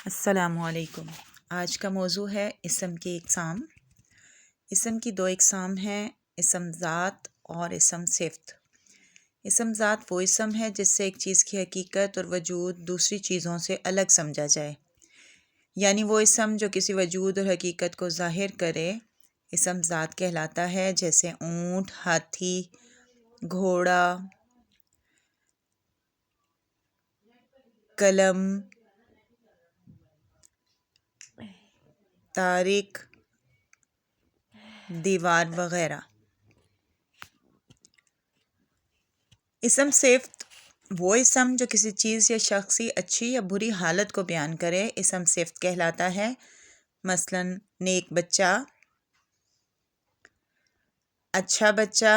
السلام علیکم۔ آج کا موضوع ہے اسم کی اقسام۔ اسم کی دو اقسام ہیں، اسم ذات اور اسم صفت۔ اسم ذات وہ اسم ہے جس سے ایک چیز کی حقیقت اور وجود دوسری چیزوں سے الگ سمجھا جائے، یعنی وہ اسم جو کسی وجود اور حقیقت کو ظاہر کرے اسم ذات کہلاتا ہے، جیسے اونٹ، ہاتھی، گھوڑا، قلم، تارک، دیوار وغیرہ۔ اسم صفت وہ اسم جو کسی چیز یا شخص کی اچھی یا بری حالت کو بیان کرے اسم صفت کہلاتا ہے، مثلا نیک بچہ، اچھا بچہ،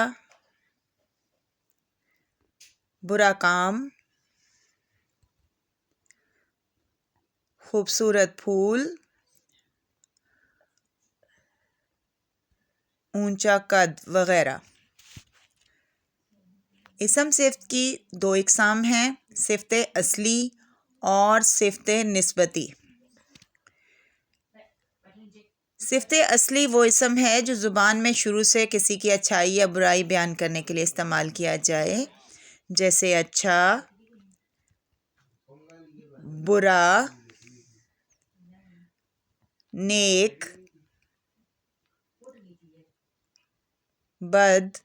برا کام، خوبصورت پھول، اونچا قد وغیرہ۔ اسم صفت کی دو اقسام ہیں، صفت اصلی اور صفت نسبتی۔ صفت اصلی وہ اسم ہے جو زبان میں شروع سے کسی کی اچھائی یا برائی بیان کرنے کے لیے استعمال کیا جائے، جیسے اچھا، برا، نیک، بد،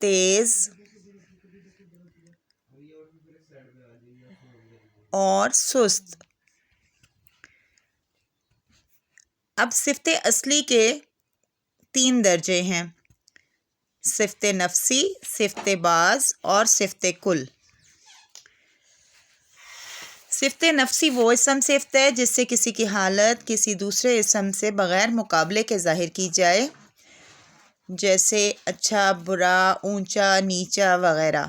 تیز اور سست۔ اب صفت اصلی کے 3 درجے ہیں، صفت نفسی، صفت بعض اور صفت کل۔ صفت نفسی وہ اسم صفت ہے جس سے کسی کی حالت کسی دوسرے اسم سے بغیر مقابلے کے ظاہر کی جائے، جیسے اچھا، برا، اونچا، نیچا وغیرہ۔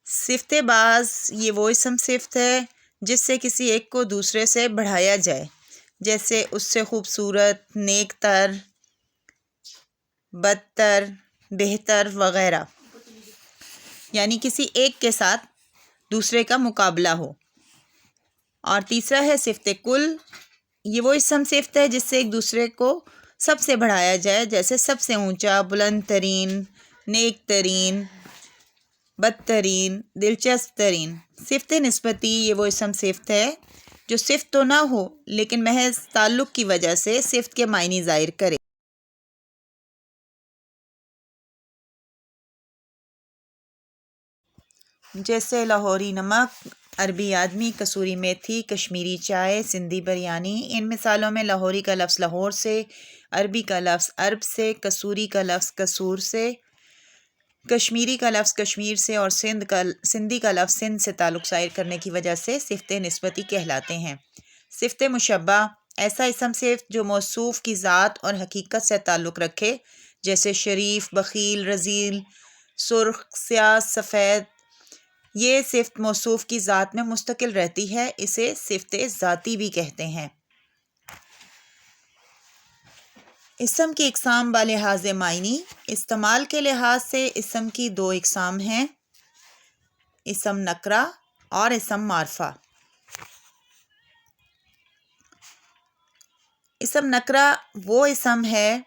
صفت بعض یہ وہ اسم صفت ہے جس سے کسی ایک کو دوسرے سے بڑھایا جائے، جیسے اس سے خوبصورت، نیک تر، بدتر، بہتر وغیرہ، یعنی کسی ایک کے ساتھ دوسرے کا مقابلہ ہو۔ اور تیسرا ہے صفت کل، یہ وہ اسم صفت ہے جس سے ایک دوسرے کو سب سے بڑھایا جائے، جیسے سب سے اونچا، بلند ترین، نیک ترین، بدترین، دلچسپ ترین۔ صفت نسبتی یہ وہ اسم صفت ہے جو صفت تو نہ ہو لیکن محض تعلق کی وجہ سے صفت کے معنی ظاہر کرے، جیسے لاہوری نمک، عربی آدمی، کسوری میتھی، کشمیری چائے، سندھی بریانی۔ ان مثالوں میں لاہوری کا لفظ لاہور سے، عربی کا لفظ عرب سے، کسوری کا لفظ کسور سے، کشمیری کا لفظ کشمیر سے اور سندھی کا لفظ سندھ سے تعلق ظاہر کرنے کی وجہ سے صفت نسبتی کہلاتے ہیں۔ صفت مشبہ ایسا اسم صفت جو موصوف کی ذات اور حقیقت سے تعلق رکھے، جیسے شریف، بخیل، رذیل، سرخ، سیاہ، سفید۔ یہ صفت موصوف کی ذات میں مستقل رہتی ہے، اسے صفت ذاتی بھی کہتے ہیں۔ اسم کی اقسام بلحاظ معنی، استعمال کے لحاظ سے اسم کی 2 اقسام ہیں، اسم نکرہ اور اسم معرفہ۔ اسم نکرہ وہ اسم ہے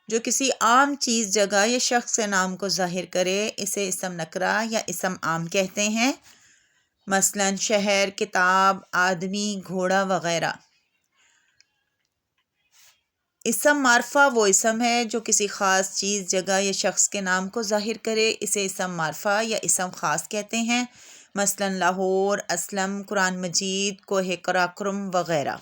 جو کسی عام چیز، جگہ یا شخص کے نام کو ظاہر کرے، اسے اسم نکرہ یا اسم عام کہتے ہیں، مثلا شہر، کتاب، آدمی، گھوڑا وغیرہ۔ اسم معرفہ وہ اسم ہے جو کسی خاص چیز، جگہ یا شخص کے نام کو ظاہر کرے، اسے اسم معرفہ یا اسم خاص کہتے ہیں، مثلا لاہور، اسلم، قرآن مجید، کوہ قراقرم وغیرہ۔